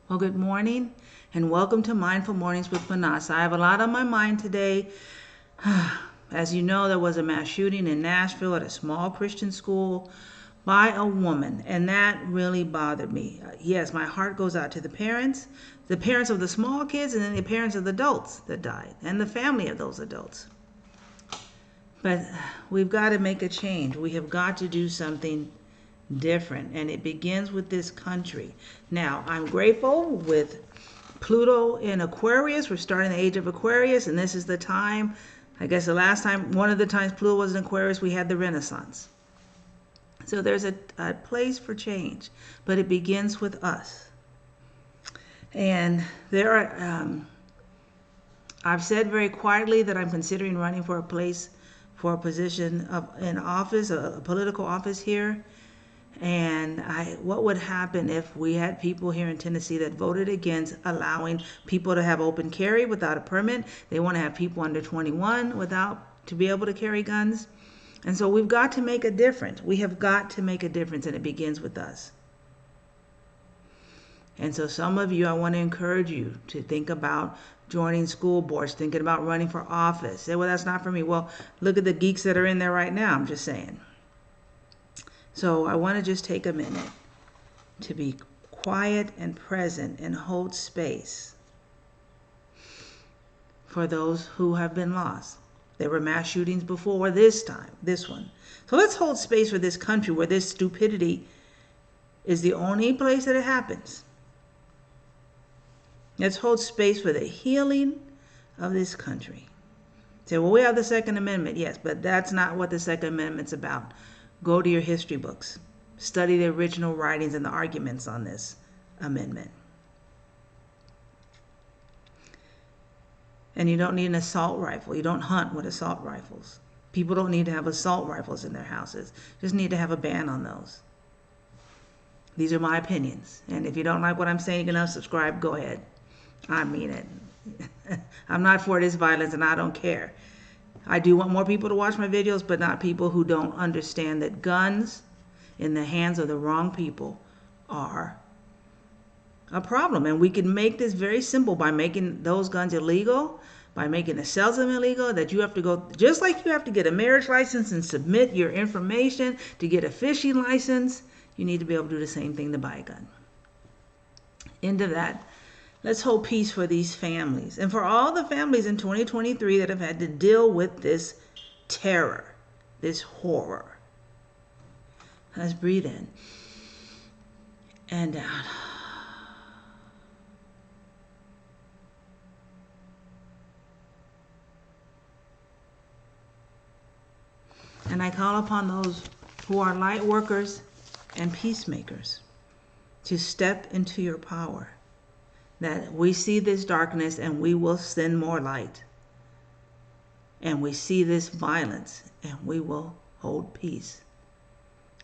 Well, good morning and welcome to Mindful Mornings with Minnassa. I have a lot on my mind today. As you know, there was a mass shooting in Nashville at a small Christian school by a woman, and that really bothered me. Yes, my heart goes out to the parents of the small kids, and then the parents of the adults that died, and the family of those adults. But we've got to make a change. We have got to do something different, and it begins with this country. Now, I'm grateful with Pluto in Aquarius. We're starting the age of Aquarius, and this is the time. I guess the last time, one of the times Pluto was in Aquarius, we had the Renaissance. So there's a place for change, but it begins with us. And there are, I've said very quietly that I'm considering running for a position in office, a political office here. And what would happen if we had people here in Tennessee that voted against allowing people to have open carry without a permit? They want to have people under 21 to be able to carry guns. And so we've got to make a difference. We have got to make a difference, and it begins with us. And so some of you, I want to encourage you to think about joining school boards, thinking about running for office. Say, well, that's not for me. Well, look at the geeks that are in there right now. I'm just saying. So I want to just take a minute to be quiet and present and hold space for those who have been lost. There were mass shootings before this one. So let's hold space for this country where this stupidity is the only place that it happens. Let's hold space for the healing of this country. Say, well, we have the Second Amendment. Yes, but that's not what the Second Amendment's about. Go to your history books. Study the original writings and the arguments on this amendment. And you don't need an assault rifle. You don't hunt with assault rifles. People don't need to have assault rifles in their houses. Just need to have a ban on those. These are my opinions. And if you don't like what I'm saying, you can unsubscribe. Go ahead. I mean it. I'm not for this violence, and I don't care. I do want more people to watch my videos, but not people who don't understand that guns in the hands of the wrong people are a problem. And we can make this very simple by making those guns illegal, by making the sales of them illegal, that you have to go, just like you have to get a marriage license and submit your information to get a fishing license, you need to be able to do the same thing to buy a gun. End of that. Let's hold peace for these families and for all the families in 2023 that have had to deal with this terror, this horror. Let's breathe in and out. And I call upon those who are light workers and peacemakers to step into your power. That we see this darkness and we will send more light. And we see this violence and we will hold peace.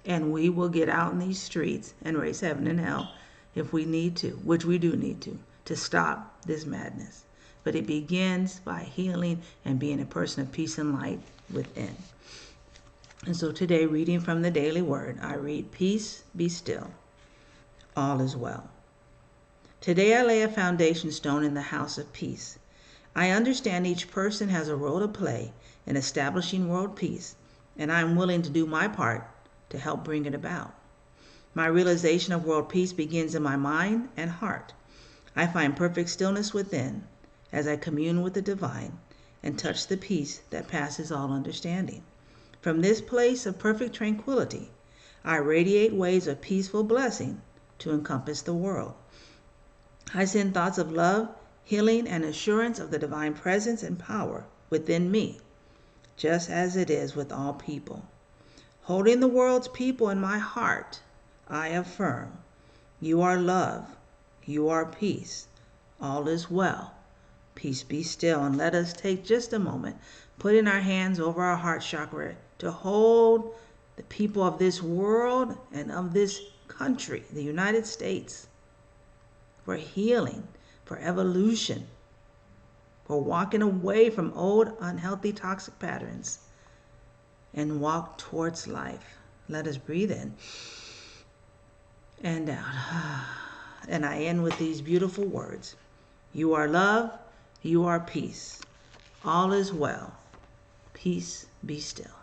And we will get out in these streets and raise heaven and hell if we need to, which we do need to stop this madness. But it begins by healing and being a person of peace and light within. And so today, reading from the Daily Word, I read, "Peace, be still. All is well." Today I lay a foundation stone in the house of peace. I understand each person has a role to play in establishing world peace, and I am willing to do my part to help bring it about. My realization of world peace begins in my mind and heart. I find perfect stillness within as I commune with the divine and touch the peace that passes all understanding. From this place of perfect tranquility, I radiate waves of peaceful blessing to encompass the world. I send thoughts of love, healing, and assurance of the divine presence and power within me, just as it is with all people. Holding the world's people in my heart, I affirm, you are love, you are peace, all is well. Peace be still, and let us take just a moment, putting our hands over our heart chakra to hold the people of this world and of this country, the United States, for healing, for evolution, for walking away from old, unhealthy, toxic patterns and walk towards life. Let us breathe in and out. And I end with these beautiful words. You are love. You are peace. All is well. Peace be still.